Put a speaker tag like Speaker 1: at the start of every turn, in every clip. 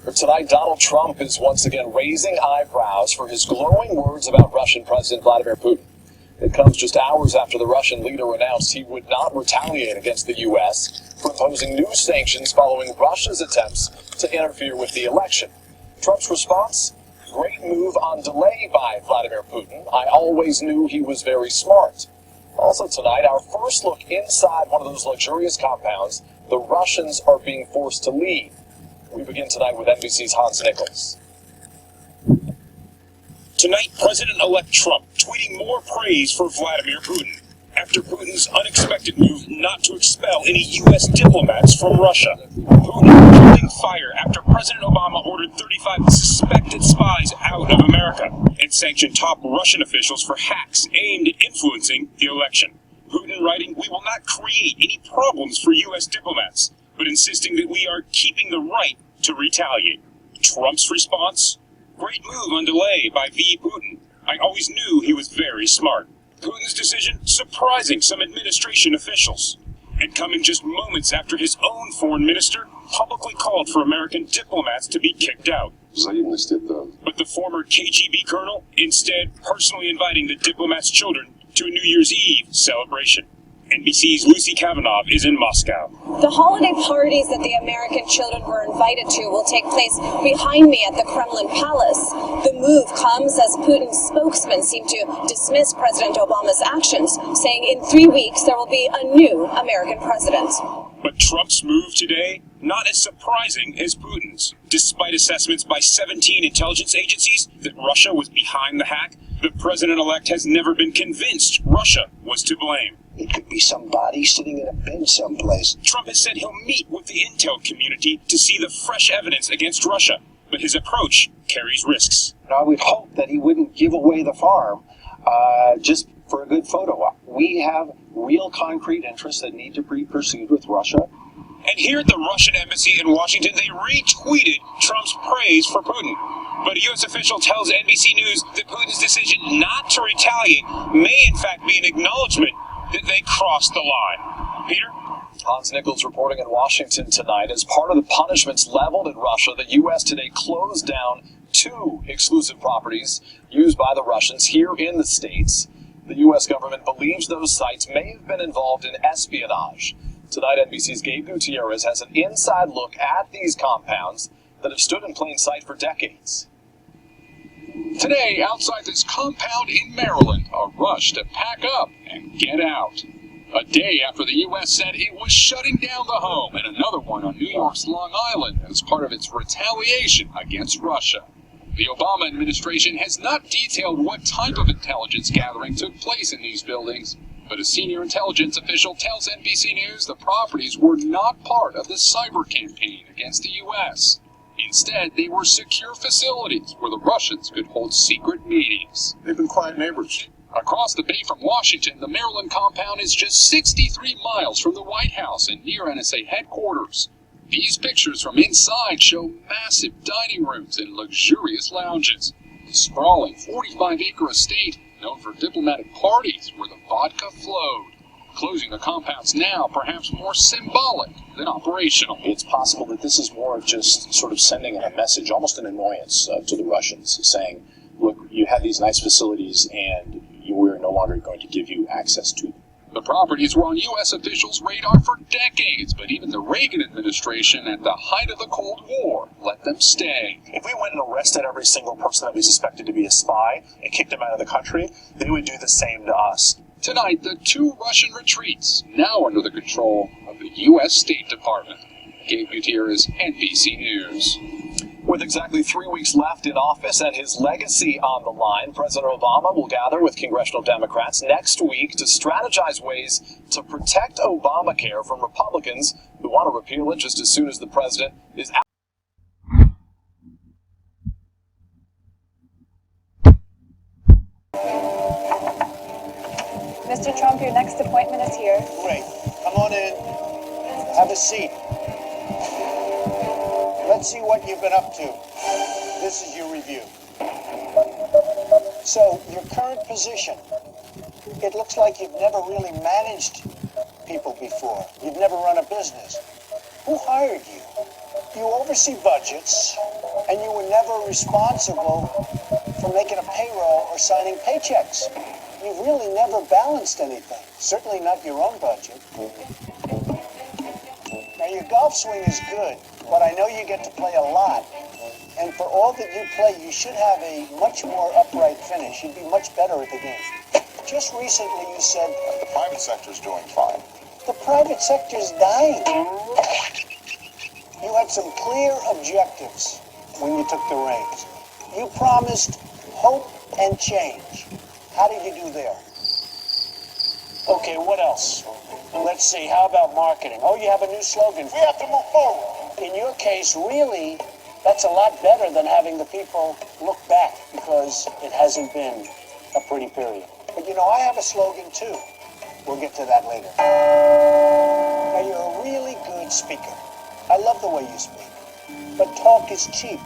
Speaker 1: Tonight, Donald Trump is once again raising eyebrows for his glowing words about Russian President Vladimir Putin. It comes just hours after the Russian leader announced he would not retaliate against the U.S. for imposing new sanctions following Russia's attempts to interfere with the election. Trump's response? Great move on delay by Vladimir Putin. I always knew he was very smart. Also tonight, our first look inside one of those luxurious compounds the Russians are being forced to leave. We begin tonight with NBC's Hans Nichols.
Speaker 2: Tonight, President-elect Trump tweeting more praise for Vladimir Putin after Putin's unexpected move not to expel any U.S. diplomats from Russia. Putin holding fire after President Obama ordered 35 suspected spies out of America and sanctioned top Russian officials for hacks aimed at influencing the election. Putin writing, "We will not create any problems for U.S. diplomats, but insisting that we are keeping the right to retaliate." Trump's response? Great move on delay by V. Putin. I always knew he was very smart. Putin's decision surprising some administration officials. And coming just moments after his own foreign minister publicly called for American diplomats to be kicked out. But the former KGB colonel instead personally inviting the diplomats' children to a New Year's Eve celebration. NBC's Lucy Kavanaugh is in Moscow.
Speaker 3: The holiday parties that the American children were invited to will take place behind me at the Kremlin Palace. The move comes as Putin's spokesman seemed to dismiss President Obama's actions, saying in 3 weeks there will be a new American president.
Speaker 2: But Trump's move today, not as surprising as Putin's. Despite assessments by 17 intelligence agencies that Russia was behind the hack, the president-elect has never been convinced Russia was to blame.
Speaker 4: It could be somebody sitting in a bin someplace.
Speaker 2: Trump has said he'll meet with the intel community to see the fresh evidence against Russia, but his approach carries risks.
Speaker 4: I would hope that he wouldn't give away the farm just for a good photo op. We have real concrete interests that need to be pursued with Russia.
Speaker 2: And here at the Russian embassy in Washington, they retweeted Trump's praise for Putin. But a U.S. official tells NBC News that Putin's decision not to retaliate may in fact be an acknowledgement that they crossed the line. Peter?
Speaker 1: Hans Nichols reporting in Washington tonight. As part of the punishments leveled at Russia, the U.S. today closed down 2 exclusive properties used by the Russians here in the States. The U.S. government believes those sites may have been involved in espionage. Tonight, NBC's Gabe Gutierrez has an inside look at these compounds that have stood in plain sight for decades.
Speaker 5: Today, outside this compound in Maryland, a rush to pack up and get out. A day after the U.S. said it was shutting down the home and another one on New York's Long Island as part of its retaliation against Russia. The Obama administration has not detailed what type of intelligence gathering took place in these buildings, but a senior intelligence official tells NBC News the properties were not part of the cyber campaign against the U.S. Instead, they were secure facilities where the Russians could hold secret meetings.
Speaker 6: They've been quiet neighbors.
Speaker 5: Across the bay from Washington, the Maryland compound is just 63 miles from the White House and near NSA headquarters. These pictures from inside show massive dining rooms and luxurious lounges. The sprawling 45-acre estate, known for diplomatic parties where the vodka flowed. Closing the compounds now, perhaps more symbolic than operational.
Speaker 7: It's possible that this is more of just sort of sending a message, almost an annoyance to the Russians, saying, look, you have these nice facilities and we're no longer going to give you access to them.
Speaker 5: The properties were on U.S. officials' radar for decades, but even the Reagan administration at the height of the Cold War let them stay.
Speaker 6: If we went and arrested every single person that we suspected to be a spy and kicked them out of the country, they would do the same to us.
Speaker 5: Tonight, the 2 Russian retreats, now under the control of the U.S. State Department. Gabe Gutierrez, NBC News.
Speaker 1: With exactly 3 weeks left in office and his legacy on the line, President Obama will gather with congressional Democrats next week to strategize ways to protect Obamacare from Republicans who want to repeal it just as soon as the president is out.
Speaker 3: Mr. Trump, your next appointment is here.
Speaker 4: Great. Come on in. Have a seat. Let's see what you've been up to. This is your review. So, your current position. It looks like you've never really managed people before. You've never run a business. Who hired you? You oversee budgets.
Speaker 8: never responsible for making a payroll or signing paychecks. You've really never balanced anything, certainly not your own budget. Now, your golf swing is good, but I know you get to play a lot. And for all that you play, you should have a much more upright finish. You'd be much better at the game. Just recently you said,
Speaker 9: the private sector's doing fine.
Speaker 8: The private sector's dying. You had some clear objectives when you took the reins. You promised hope and change. How did you do there? Okay, what else? Let's see, how about marketing? Oh, you have a new slogan. We have to move forward. In your case, really, that's a lot better than having the people look back, because it hasn't been a pretty period. But you know, I have a slogan too. We'll get to that later. Now, you're a really good speaker. I love the way you speak. But talk is cheap.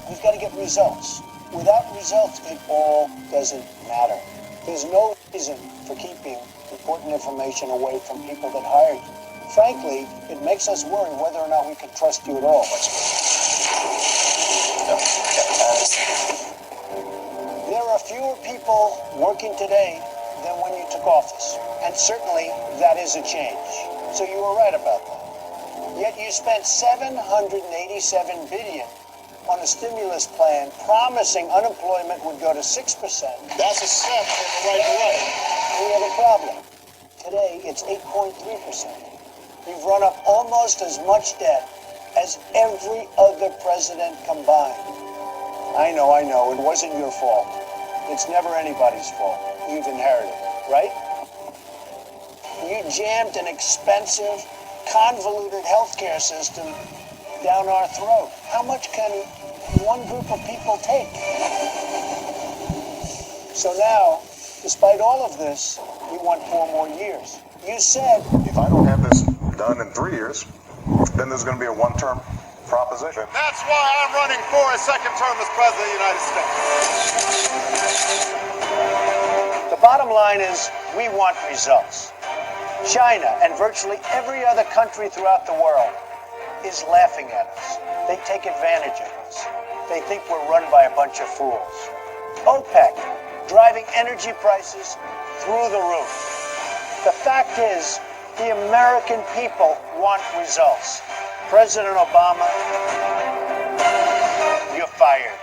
Speaker 8: You've got to get results. Without results, it all doesn't matter. There's no reason for keeping important information away from people that hired you. Frankly, it makes us worry whether or not we can trust you at all. There are fewer people working today than when you took office. And certainly, that is a change. So you were right about that. Yet you spent $787 billion on a stimulus plan promising unemployment would go to 6%.
Speaker 9: That's a step in the right direction.
Speaker 8: We have a problem. Today, it's 8.3%. You've run up almost as much debt as every other president combined. I know, it wasn't your fault. It's never anybody's fault. You've inherited it, right? You jammed an expensive, convoluted healthcare system down our throat. How much can one group of people take? So now, despite all of this, you want 4 more years. You said,
Speaker 9: if I don't have this done in 3 years, then there's going to be a one-term proposition.
Speaker 10: That's why I'm running for a second term as President of the United States.
Speaker 8: The bottom line is, we want results. China and virtually every other country throughout the world is laughing at us. They take advantage of us. They think we're run by a bunch of fools. OPEC, driving energy prices through the roof. The fact is, the American people want results. President Obama, you're fired.